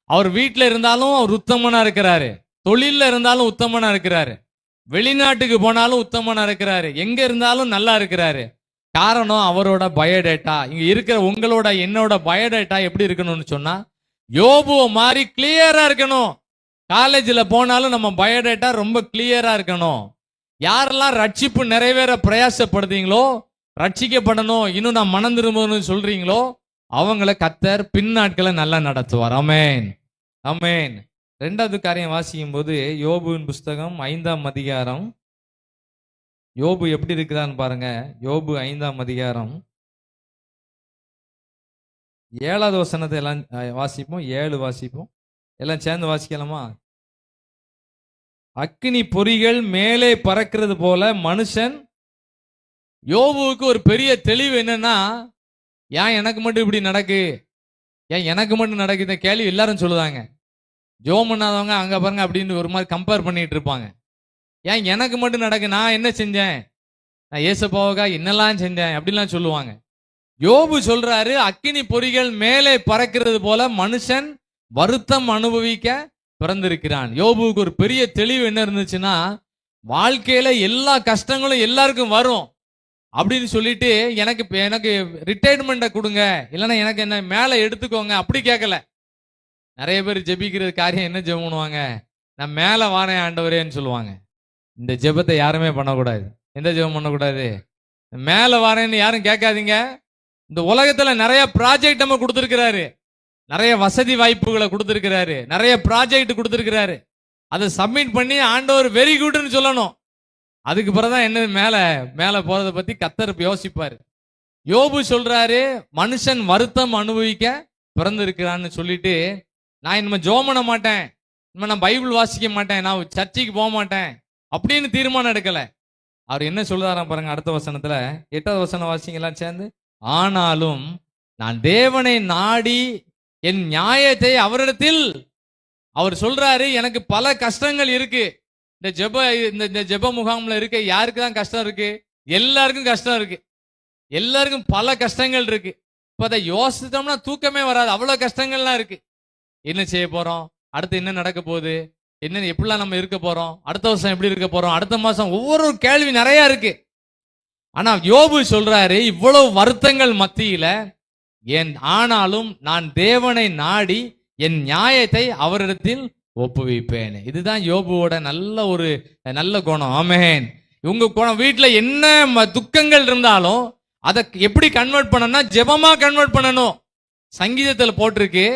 அவர் வீட்டில் இருந்தாலும் அவர் உத்தமனா இருக்கிறாரு, தொழில இருந்தாலும் உத்தமனா இருக்கிறாரு, வெளிநாட்டுக்கு போனாலும் உத்தமனா இருக்கிறாரு, எங்க இருந்தாலும் நல்லா இருக்கிறாரு. காரணம் அவரோட பயோடேட்டா. இங்க இருக்கிற உங்களோட என்னோட பயோடேட்டா எப்படி இருக்கணும்னு சொன்னா, யோபு மாதிரி கிளியரா இருக்கணும். காலேஜில் போனாலும் நம்ம பயோடேட்டா ரொம்ப கிளியரா இருக்கணும். யாரெல்லாம் ரட்சிப்பு நிறைவேற பிரயாசப்படுறீங்களோ, ரட்சிக்கப்படணும், இன்னும் நான் மனம் திரும்பணும்னு சொல்றீங்களோ, அவங்கள கர்த்தர் பின்னாட்களை நல்லா நடத்துவார். ஆமென், ஆமென். 2வது காரியம் வாசிக்கும் போது யோபுவின் புஸ்தகம் 5ஆம் அதிகாரம். யோபு எப்படி இருக்கிறான்னு பாருங்க. யோபு 5ஆம் அதிகாரம் 7வது வசனத்தை எல்லாம் வாசிப்போம். 7 வாசிப்போம். எல்லாம் சேர்ந்து வாசிக்கலாமா? அக்கினி பொறிகள் மேலே பறக்கிறது போல மனுஷன். யோபுவுக்கு ஒரு பெரிய தெளிவு என்னன்னா, ஏன் எனக்கு மட்டும் இப்படி நடக்கு, ஏன் எனக்கு மட்டும் நடக்குது கேள்வி எல்லாரும் சொல்லுவாங்க. ஜோம் பண்ணாதவங்க அங்க பாருங்க அப்படின்னு ஒரு மாதிரி கம்பேர் பண்ணிட்டு இருப்பாங்க. ஏன் எனக்கு மட்டும் நடக்கு, நான் என்ன செஞ்சேன், நான் ஏசப்பாவுக்கா என்னெல்லாம் செஞ்சேன் அப்படிலாம் சொல்லுவாங்க. யோபு சொல்றாரு, அக்கினி பொறிகள் மேலே பறக்கிறது போல மனுஷன் வருத்தம் அனுபவிக்க பிறந்திருக்கிறான். யோபுவுக்கு ஒரு பெரிய தெளிவு என்ன இருந்துச்சுன்னா, வாழ்க்கையில எல்லா கஷ்டங்களும் எல்லாருக்கும் வரும் அப்படின்னு சொல்லிட்டு எனக்கு ரிட்டையர்மெண்ட்டை கொடுங்க, இல்லைன்னா எனக்கு என்ன மேலே எடுத்துக்கோங்க அப்படி கேட்கல. நிறைய பேர் ஜெபிக்கிறது காரியம் என்ன ஜெபம் பண்ணுவாங்க, நான் மேலே வாரேன் ஆண்டவரேன்னு சொல்லுவாங்க. இந்த ஜெபத்தை யாருமே பண்ணக்கூடாது. எந்த ஜெபம் பண்ணக்கூடாது? மேலே வாரேன்னு யாரும் கேட்காதீங்க. இந்த உலகத்துல நிறைய ப்ராஜெக்ட் நம்ம கொடுத்துருக்கிறாரு, நிறைய வசதி வாய்ப்புகளை கொடுத்துருக்கிறாரு, நிறைய ப்ராஜெக்ட் கொடுத்துருக்கிறாரு. அதை சப்மிட் பண்ணி ஆண்டவர் வெரி குட்னு சொல்லணும். அதுக்கு பிறகுதான் என்ன மேல மேல போறதை பத்தி கர்த்தர் யோசிப்பாரு. யோபு சொல்றாரு, மனுஷன் வருத்தம் அனுபவிக்க பிறந்திருக்கிறான்னு சொல்லிட்டு, நான் இனிமே ஜெபம் பண்ண மாட்டேன், இனிமே நான் பைபிள் வாசிக்க மாட்டேன், நான் சர்ச்சைக்கு போக மாட்டேன் அப்படின்னு தீர்மானம் எடுக்கல. அவர் என்ன சொல்றாராம் பாருங்க அடுத்த வசனத்துல. 8வது வசனம் வாசிங்கலாம் சேர்ந்து. ஆனாலும் நான் தேவனை நாடி என் நியாயத்தை அவரிடத்தில். அவர் சொல்றாரு, எனக்கு பல கஷ்டங்கள் இருக்கு. இந்த ஜெப முகாம்ல இருக்க யாருக்கு தான் கஷ்டம் இருக்கு? எல்லாருக்கும் கஷ்டம் இருக்கு. எல்லாருக்கும் பல கஷ்டங்கள் இருக்கு. இப்ப அதை யோசித்தோம்னா தூக்கமே வராது, அவ்வளவு கஷ்டங்கள்லாம் இருக்கு. என்ன செய்ய போறோம், அடுத்து என்ன நடக்க போகுது, என்ன எப்படிலாம் நம்ம இருக்க போறோம், அடுத்த வருஷம் எப்படி இருக்க போறோம், அடுத்த மாசம், ஒவ்வொரு கேள்வி நிறைய இருக்கு. ஆனா யோபு சொல்றாரு, இவ்வளவு வருத்தங்கள் மத்தியில ஆனாலும் நான் தேவனை நாடி என் நியாயத்தை அவரிடத்தில் ஒப்புவிப்பேன். இதுதான் யோபுவோட நல்ல குணம். ஆமென். உங்க குணம், வீட்டுல என்ன துக்கங்கள் இருந்தாலும் அதை எப்படி கன்வெர்ட் பண்ணணும்னா ஜெபமா கன்வெர்ட் பண்ணணும். சங்கீதத்தில் போட்டிருக்கு,